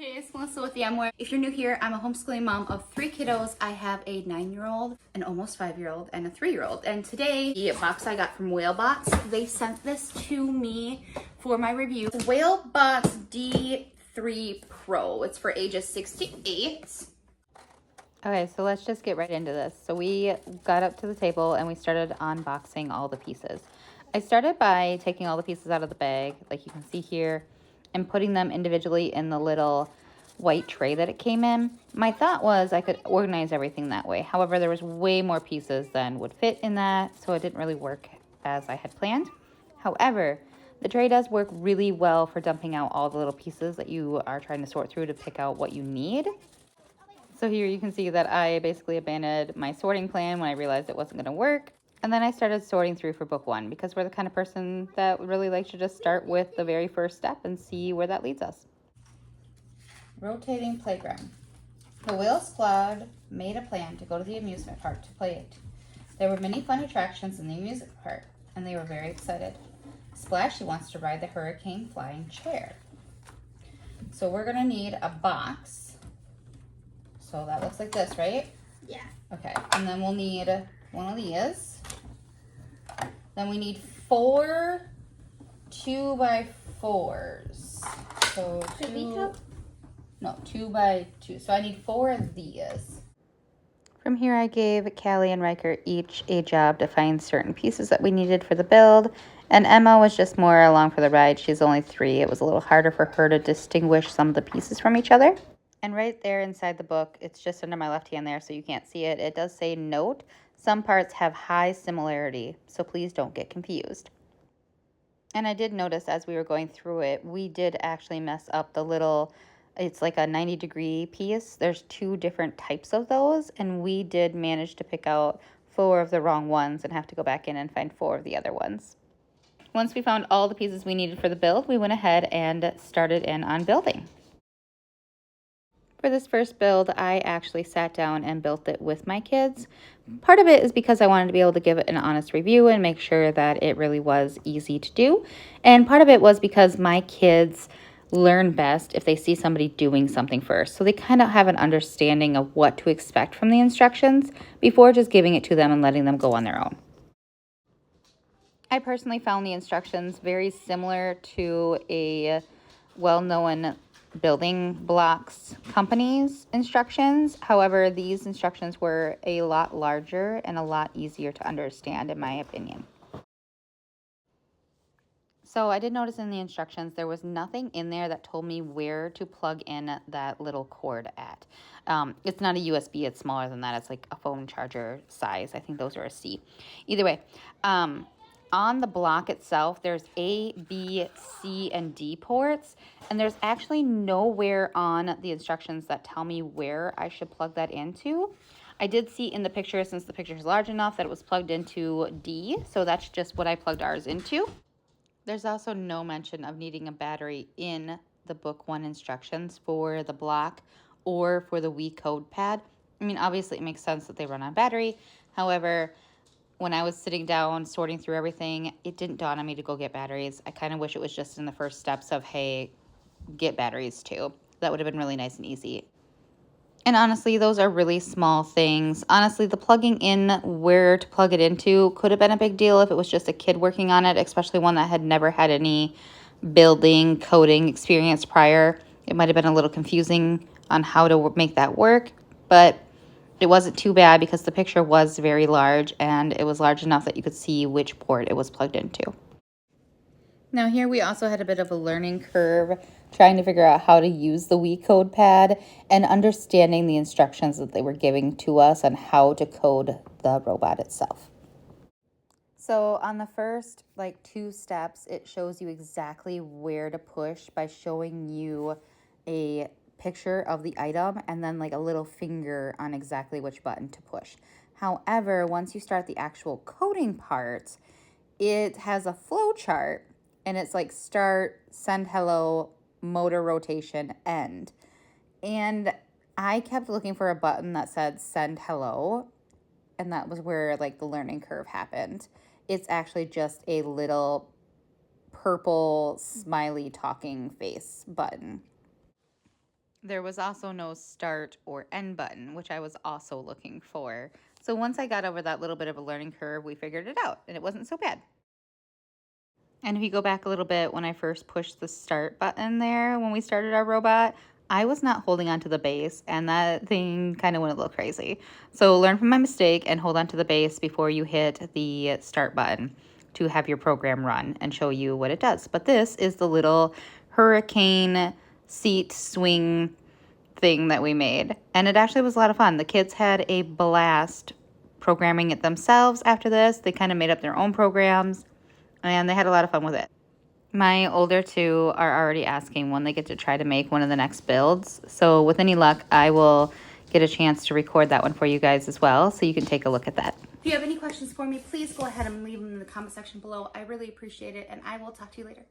Hey, it's Melissa with the M-Word. If you're new here, I'm a homeschooling mom of 3 kiddos. I have a 9-year-old, an almost 5-year-old, and a 3-year-old. And today, the box I got from WhalesBot, they sent this to me for my review. WhalesBot D3 Pro. It's for ages 6 to 8. Okay, so let's just get right into this. So we got up to the table and we started unboxing all the pieces. I started by taking all the pieces out of the bag, like you can see here, and putting them individually in the little white tray that it came in. My thought was I could organize everything that way. However, there was way more pieces than would fit in that, so it didn't really work as I had planned. However, the tray does work really well for dumping out all the little pieces that you are trying to sort through to pick out what you need. So here you can see that I basically abandoned my sorting plan when I realized it wasn't going to work. And then I started sorting through for book 1 because we're the kind of person that really likes to just start with the very first step and see where that leads us. Rotating playground. The Whales Squad made a plan to go to the amusement park to play it. There were many fun attractions in the amusement park, and they were very excited. Splashy wants to ride the hurricane flying chair. So we're going to need a box. So that looks like this, right? Yeah. Okay, and then we'll need one of these. Then we need 4 2x4s. So Should we count? No, 2x2. So I need 4 of these. From here I gave Callie and Riker each a job to find certain pieces that we needed for the build. And Emma was just more along for the ride. She's only 3. It was a little harder for her to distinguish some of the pieces from each other. And right there inside the book, it's just under my left hand there so you can't see it. It does say note. Some parts have high similarity, so please don't get confused. And I did notice as we were going through it, we did actually mess up the little, it's like a 90-degree piece. There's 2 different types of those, and we did manage to pick out 4 of the wrong ones and have to go back in and find 4 of the other ones. Once we found all the pieces we needed for the build, we went ahead and started in on building. For this first build, I actually sat down and built it with my kids. Part of it is because I wanted to be able to give it an honest review and make sure that it really was easy to do. And part of it was because my kids learn best if they see somebody doing something first. So they kind of have an understanding of what to expect from the instructions before just giving it to them and letting them go on their own. I personally found the instructions very similar to a well-known building blocks company's instructions. However, these instructions were a lot larger and a lot easier to understand, in my opinion. So I did notice in the instructions there was nothing in there that told me where to plug in that little cord at. It's not a USB, it's smaller than that. It's like a phone charger size. I think those are a C. Either way, on the block itself, there's A, B, C, and D ports, and there's actually nowhere on the instructions that tell me where I should plug that into. I did see in the picture, since the picture is large enough, that it was plugged into D, so that's just what I plugged ours into. There's also no mention of needing a battery in the book 1 instructions for the block or for the Wii code pad. I mean, obviously it makes sense that they run on battery. However, when I was sitting down sorting through everything, it didn't dawn on me to go get batteries. I kind of wish it was just in the first steps of, hey, get batteries too. That would have been really nice and easy. And honestly, those are really small things. Honestly, the plugging in where to plug it into could have been a big deal if it was just a kid working on it, especially one that had never had any building, coding experience prior. It might have been a little confusing on how to make that work, but it wasn't too bad because the picture was very large and it was large enough that you could see which port it was plugged into. Now here we also had a bit of a learning curve trying to figure out how to use the Wii code pad and understanding the instructions that they were giving to us on how to code the robot itself. So on the first 2 steps, it shows you exactly where to push by showing you a picture of the item and then a little finger on exactly which button to push. However, once you start the actual coding part, it has a flow chart and it's start, send hello, motor rotation, end. And I kept looking for a button that said send hello, and that was where the learning curve happened. It's actually just a little purple smiley talking face button. There was also no start or end button, which I was also looking for. So once I got over that little bit of a learning curve, we figured it out, and it wasn't so bad. And if you go back a little bit, when I first pushed the start button there, when we started our robot, I was not holding onto the base, and that thing kind of went a little crazy. So learn from my mistake and hold onto the base before you hit the start button to have your program run and show you what it does. But this is the little hurricane seat swing thing that we made, and it actually was a lot of fun. The kids had a blast programming it themselves after this. They kind of made up their own programs, and they had a lot of fun with it. My older two are already asking when they get to try to make one of the next builds. So with any luck, I will get a chance to record that one for you guys as well, so you can take a look at that. If you have any questions for me, please go ahead and leave them in the comment section below. I really appreciate it, and I will talk to you later.